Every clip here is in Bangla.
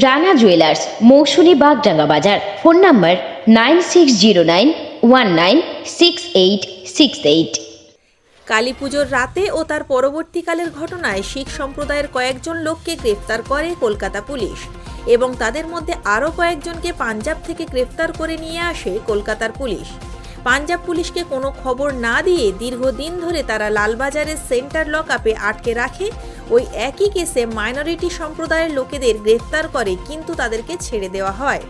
রানা জুয়েলার্স, মৌসুমী বাগডাঙ্গা বাজার। Phone number 9609196868। কালী পুজোর রাতে ও তার পরবর্তীকালের ঘটনায় শিখ সম্প্রদায়ের কয়েকজন লোককে গ্রেফতার করে কলকাতা পুলিশ এবং তাদের মধ্যে আরও কয়েকজনকে পাঞ্জাব থেকে গ্রেফতার করে নিয়ে আসে কলকাতার পুলিশ। পাঞ্জাব পুলিশকে কোনো খবর না দিয়ে দীর্ঘদিন ধরে তারা লালবাজারের সেন্টার লকআপে আটকে রাখে। ওই একই কেসে মাইনরিটি সম্প্রদায়ের লোকেদের গ্রেফতার করে, কিন্তু তাদেরকে ছেড়ে দেওয়া হয়।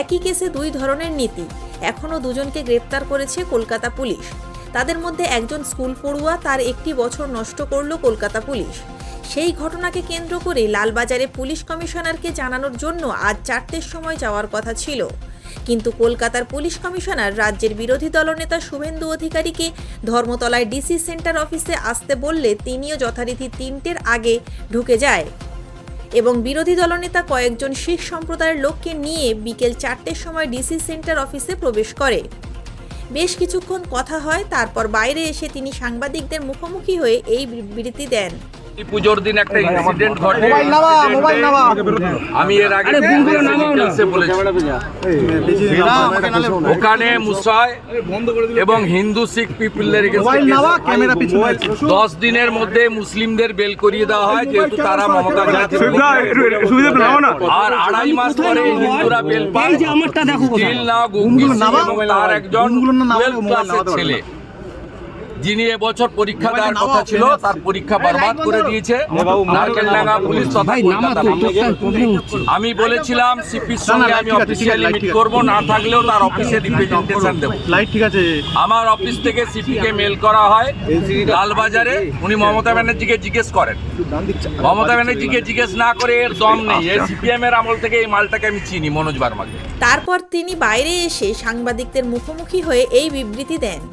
একই কেসে দুই ধরনের নীতি। এখনও দুজনকে গ্রেফতার করেছে কলকাতা পুলিশ। তাদের মধ্যে একজন স্কুল পড়ুয়া, তার 1 বছর নষ্ট করল কলকাতা পুলিশ। সেই ঘটনাকে কেন্দ্র করে লালবাজারে পুলিশ কমিশনারকে জানানোর জন্য আজ 4টের সময় যাওয়ার কথা ছিল, কিন্তু কলকাতার পুলিশ কমিশনার রাজ্যের বিরোধী দলনেতা শুভেন্দু অধিকারীকে ধর্মতলায় ডিসি সেন্টার অফিসে আসতে বললে তিনিও যথারীতি 3টের আগে ঢুকে যায় এবং বিরোধী দলনেতা কয়েকজন শিখ সম্প্রদায়ের লোককে নিয়ে বিকেল 4টের সময় ডিসি সেন্টার অফিসে প্রবেশ করে। বেশ কিছুক্ষণ কথা হয়, তারপর বাইরে এসে তিনি সাংবাদিকদের মুখোমুখি হয়ে এই বিবৃতি দেন। পুজোর দিন একটা ইনসিডেন্ট ঘটে, আমি এর আগে ওখানে মুসাই এবং হিন্দু শিখ পিপলের 10 দিনের মধ্যে মুসলিমদের বেল করিয়ে দেওয়া হয়, যেহেতু তারা মমতা ব্যানার্জি, আর 2.5 মাস পরে হিন্দুরা বেল পায়। তার একজন 12 ক্লাসের ছেলে, যিনি এবছর পরীক্ষা দেওয়ার কথা ছিল, তার পরীক্ষা বরবাদ করে দিয়েছে নারকেলডাঙ্গা পুলিশ তথা কলকাতা পুলিশ। আমি বলেছিলাম সিপির সঙ্গে আমি অফিসিয়ালি মিট করব, না থাকলেও তার অফিসে রিপ্রেজেন্টেশন দেব। আমার অফিস থেকে সিপিকে মেল করা হয় লালবাজারে। উনি মমতা ব্যানার্জিকে জিজ্ঞেস করেন, মমতা ব্যানার্জিকে জিজ্ঞেস না করে এর দম নেই। এই সিপিএম এর আমল থেকে এই মালটাকে আমি চিনি, মনোজ বার্মাকে। তারপর তিনি বাইরে এসে সাংবাদিকদের মুখোমুখি হয়ে এই বিবৃতি দেন।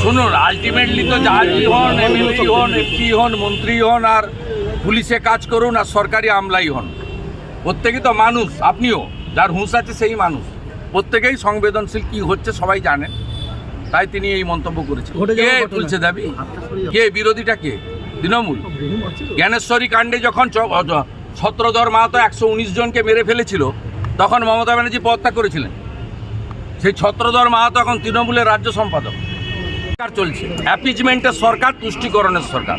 শুনুন, আলটিমেটলি তো জাহাজি হন, এমএলএ হন, এমপি হন, মন্ত্রী হন, আর পুলিশে কাজ করুন, আর সরকারি আমলাই হন, প্রত্যেকেই তো মানুষ। আপনিও, যার হুঁশ আছে সেই মানুষ। প্রত্যেকেই সংবেদনশীল, কি হচ্ছে সবাই জানেন, তাই তিনি এই মন্তব্য করেছেন। কে তুলছে দাবি? কে বিরোধীটা? কে? তৃণমূল। জ্ঞানেশ্বরী কাণ্ডে যখন ছত্রধর মাহাতো 119 জনকে মেরে ফেলেছিল, তখন মমতা ব্যানার্জি পদত্যাগ করেছিলেন। সেই ছত্রধর মাহাতো এখন তৃণমূলের রাজ্য সম্পাদক। চলছে অ্যাপিজমেন্টের সরকার, তুষ্টিকরণের সরকার।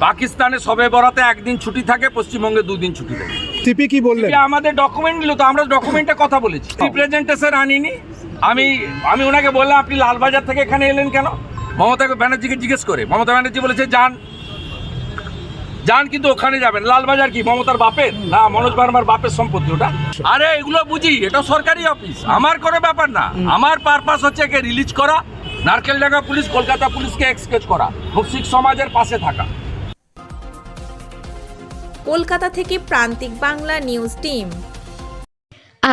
পাকিস্তানে সবে বরাতে 1 দিন ছুটি থাকে, পশ্চিমবঙ্গে 2 দিন ছুটি থাকে। সিপি কি বললেন? আমাদের ডকুমেন্ট নিল তো, আমরা ডকুমেন্টে কথা বলেছি, রিপ্রেজেন্টেশন আনিনি। আমি ওনাকে বললাম আপনি লালবাজার থেকে এখানে এলেন কেন? মমতা ব্যানার্জিকে জিজ্ঞেস করে মমতা ব্যানার্জি বলেছে যান, কিন্তু ওখানে যাবেন। লালবাজার কি মমতার বাপের না মনোজ বার্মার বাপের সম্পত্তি ওটা? আরে এগুলো বুঝি, এটা সরকারি অফিস, আমার কোনো ব্যাপার না। আমার পারপাস হচ্ছে একে রিলিজ করা, নারকেলডাঙ্গা পুলিশ কলকাতা পুলিশকে এক্সকেজ করা, শিখ সমাজের পাশে থাকা। কলকাতা থেকে প্রান্তিক বাংলা নিউজ টিম।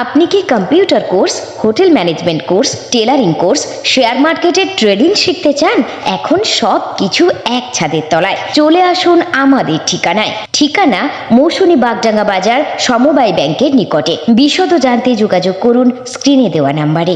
আপনি কি computer course, hotel management course, tailoring course, share মার্কেটের ট্রেডিং শিখতে চান? এখন সব কিছু এক ছাদের তলায়। চলে আসুন আমাদের ঠিকানা মৌসুমী বাগডাঙ্গা বাজার, সমবায় ব্যাংকের নিকটে। বিশদ জানতে যোগাযোগ করুন স্ক্রিনে দেওয়া নাম্বারে।